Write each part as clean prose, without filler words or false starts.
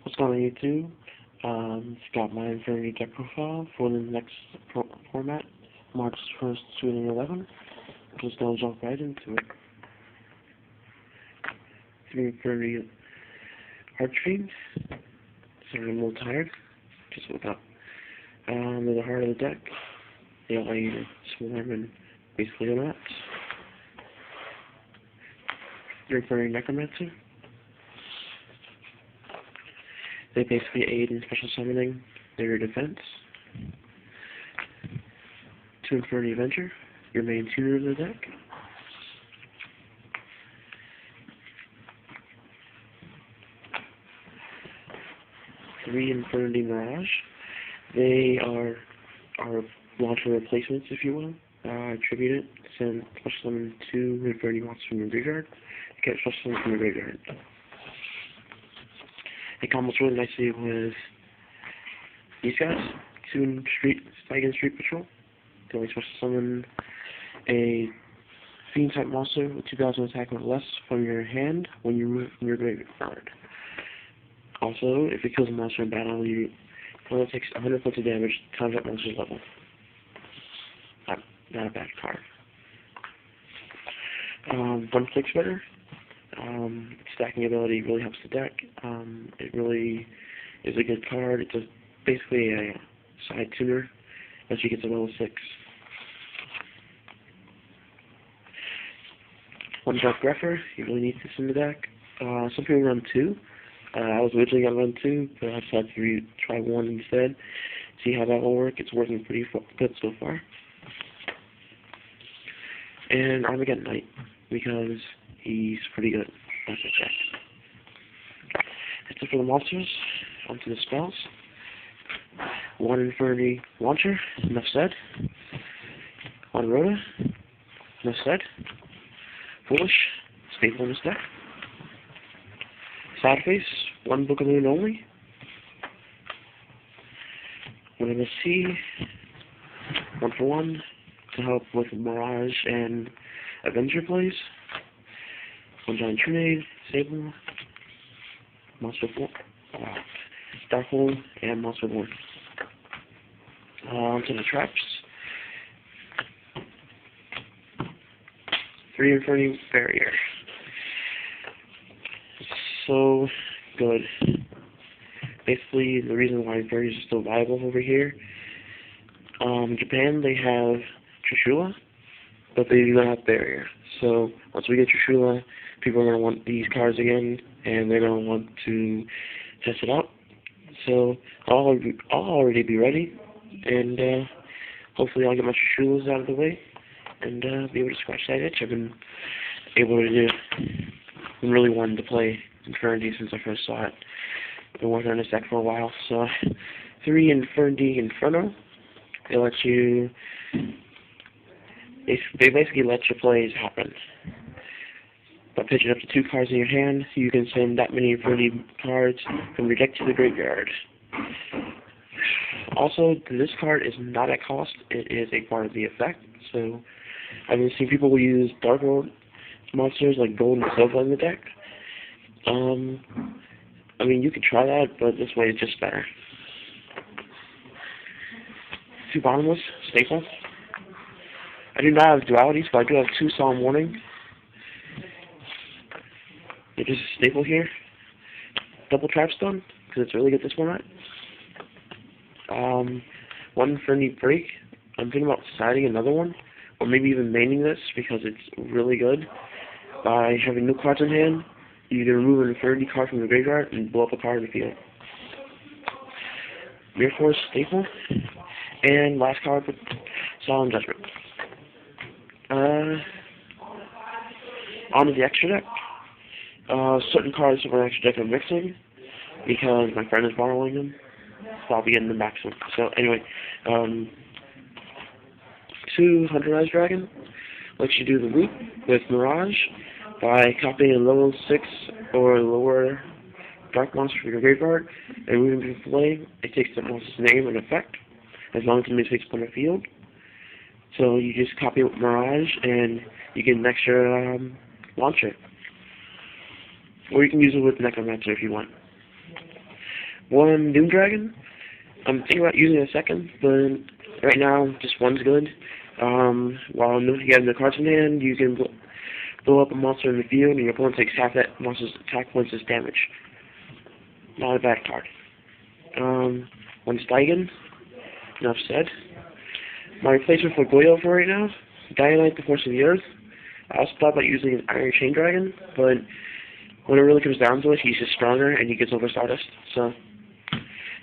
What's going on YouTube? It's got my Infernity deck profile for the next format, March 1st, 2011. Just gonna jump right into it. 330 Heartstrings. Sorry, I'm a little tired. Just woke up. In the heart of the deck, they allow you to swarm and basically interact. 330 Necromancer. They basically aid in special summoning their defense. 2 Infernity Avenger, your main tuner of the deck. 3 Infernity Mirage. They are launcher replacements, if you will. Attribute it, send special summon 2 Infernity monsters from your graveyard. Get special summon from your graveyard. It combos really nicely with these guys. 2 Stag Street Patrol. They only special summon a Fiend type monster with 2,000 attack or less from your hand when you remove it from your graveyard. Also, if it kills a monster in battle, it only takes 100 points of damage times that monster's level. Not a bad card. 1 Click Spreader. Stacking ability really helps the deck. It really is a good card. It's basically a side tuner as you get to level 6. 1 Dark Grepher. You really need this in the deck. Some people run 2. I was originally going to run 2, but I decided to try 1 instead. See how that will work. It's working pretty good so far. And Armageddon Knight, because he's pretty good. That's a check. That's it for the monsters. Onto the spells. 1 Infernity Launcher, enough said. 1 Rhoda, enough said. Foolish, staple in this deck. Sad Face, 1 Book of Moon only. 1 MSC, 1 for 1, to help with Mirage and Avenger plays. 1 Giant Trinade, Sable, Monster Darkhold, and Monster Born. Onto the traps. 3 Infernity Barrier. So good. Basically, the reason why barriers are still viable over here. Japan, they have Trishula, but they do not have barrier. So once we get Trishula, people are going to want these cards again, and they're going to want to test it out. So I'll already be ready, and hopefully I'll get my Trishulas out of the way, and be able to scratch that itch I've been able to do. I've really wanted to play Infernity since I first saw it. I've been working on this deck for a while. So 3 Infernity Inferno. They let you. They basically let your plays happen. By pitching up to 2 cards in your hand, you can send that many Infernity cards from your deck to the graveyard. Also, this card is not at cost. It is a part of the effect. So I've been seeing people use Dark World monsters like Gold and Silver in the deck. I mean, you could try that, but this way it's just better. 2 Bottomless, staple. I do not have dualities, but I do have 2 Solemn Warning. They're just a staple here. Double Trapstone, because it's really good this format. 1 Infernity Break. I'm thinking about deciding another one, or maybe even maining this, because it's really good. By having no cards in hand, you can remove an Infernity card from the graveyard and blow up a card in the field. Mirror Force, staple. And last card, Solemn Judgment. On to the extra deck. Certain cards from my extra deck are mixing because my friend is borrowing them, so I'll be getting them back soon. So anyway, 2 Hunter-Rise Dragon lets you do the loop with Mirage by copying a level 6 or lower dark monster from your graveyard and moving to the play. It takes the monster's name and effect as long as it takes on the field. So you just copy it with Mirage and you get an extra launcher. Or you can use it with Necromancer if you want. one Doom Dragon. I'm thinking about using a second, but right now just one's good. While you have the cards in hand, you can blow up a monster in the field, and your opponent takes half that monster's attack points as damage. Not a bad card. One Steigen. Enough said. My replacement for Goyo for right now, Dynamite, the Force of the Earth. I also thought about using an Iron Chain Dragon, but when it really comes down to it, he's just stronger and he gets over Stardust. So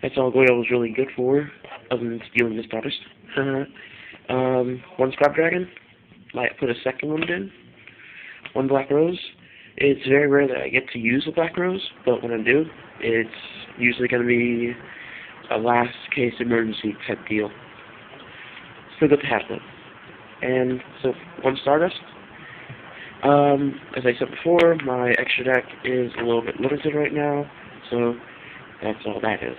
that's all Goyo was really good for, other than stealing the Stardust. One Scrap Dragon. Might put a second one in. One Black Rose. It's very rare that I get to use a Black Rose, but when I do, it's usually going to be a last case emergency type deal. Still good to have them. And so, one Stardust. As I said before, my extra deck is a little bit limited right now, so that's all that is.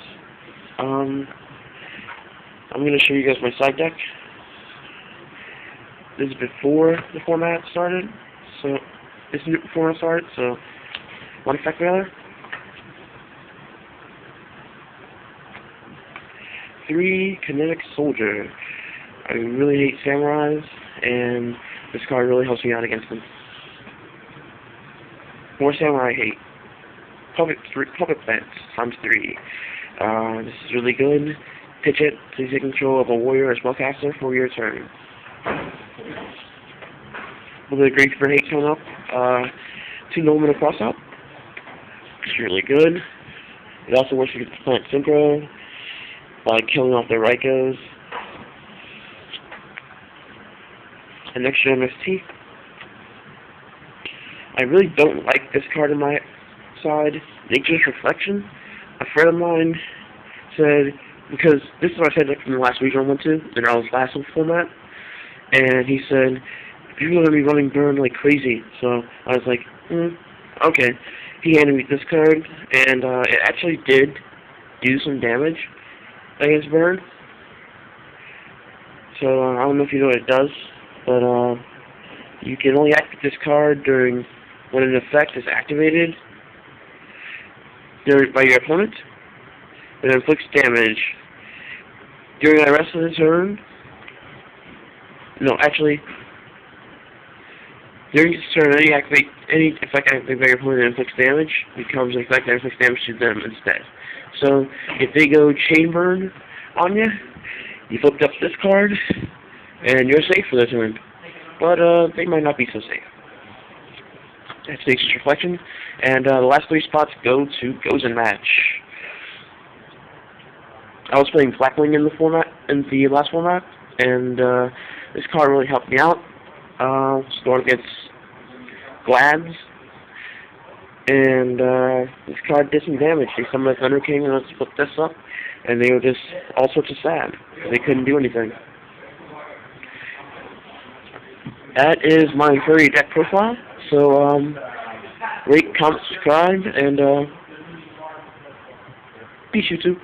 I'm going to show you guys my side deck. This is before the format started, so this is before it started, so one effect rather. 3 Kinetic Soldier. I really hate samurais, and this card really helps me out against them. 4 Samurai I hate. Puppet Plants, ×3. This is really good. Pitch it, please take control of a warrior or spellcaster for your turn. A little bit of Grief for Hate coming up. 2 Nolan and a Crossout. It's really good. It also works against Plant Synchro by killing off their Rykos. An extra MST. I really don't like this card on my side. Nature's Reflection. A friend of mine said, because this is what I said from the last regional I went to, in our last format, and he said, people are going to be running Burn like crazy. So I was like, okay. He handed me this card, and it actually did do some damage against Burn. So I don't know if you know what it does, but you can only activate this card during when an effect is activated by your opponent. It inflicts damage during the rest of the turn. No, actually, during this turn, any effect activated by your opponent that inflicts damage becomes an effect that inflicts damage to them instead. So if they go Chain Burn on you, you flipped up this card, and you're safe for the turn. But they might not be so safe. That's Nature's Reflection. And the last 3 spots go to Goes and Match. I was playing Blackwing in the last format, and this card really helped me out. Going against Glads, and this card did some damage. They summoned a Thunder King and let's flip this up, and they were just all sorts of sad. They couldn't do anything. That is my Infernity deck profile. So, rate, comment, subscribe, and peace, YouTube.